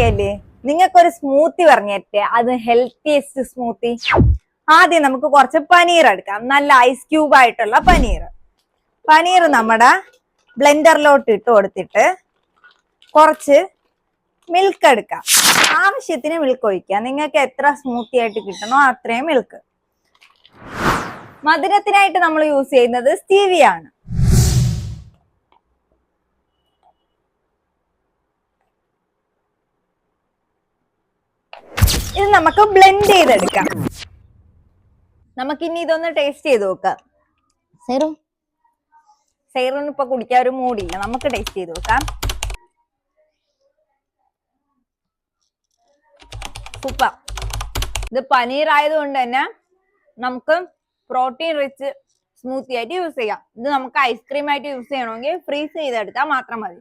ഇരിക്കല്ലേ, നിങ്ങൾക്കൊരു സ്മൂത്തി പറഞ്ഞിട്ടേ, അത് ഹെൽത്തിയസ്റ്റ് സ്മൂത്തി. ആദ്യം നമുക്ക് കുറച്ച് പനീർ എടുക്കാം, നല്ല ഐസ് ക്യൂബ് ആയിട്ടുള്ള പനീർ നമ്മുടെ ബ്ലെൻഡറിലോട്ട് ഇട്ട് കൊടുത്തിട്ട് കുറച്ച് മിൽക്ക് എടുക്കാം. ആവശ്യത്തിന് മിൽക്ക് ഒഴിക്കുക. നിങ്ങൾക്ക് എത്ര സ്മൂത്തി ആയിട്ട് കിട്ടണോ അത്രയും മിൽക്ക്. മധുരത്തിനായിട്ട് നമ്മൾ യൂസ് ചെയ്യുന്നത് സ്റ്റീവിയ ആണ്. ഇത് നമുക്ക് ബ്ലെൻഡ് ചെയ്തെടുക്കാം. നമുക്കിനി ഇതൊന്ന് ടേസ്റ്റ് ചെയ്ത് നോക്കാം. സൈറൂന് ഇപ്പൊ കുടിക്കാൻ ഒരു മൂടില്ല, നമുക്ക് ടേസ്റ്റ് ചെയ്ത് നോക്കാം. സൂപ്പർ. ഇത് പനീർ ആയതുകൊണ്ട് തന്നെ നമുക്ക് പ്രോട്ടീൻ റിച്ച് സ്മൂത്തി ആയിട്ട് യൂസ് ചെയ്യാം. ഇത് നമുക്ക് ഐസ്ക്രീം ആയിട്ട് യൂസ് ചെയ്യണമെങ്കിൽ ഫ്രീസ് ചെയ്തെടുത്താൽ മാത്രം മതി.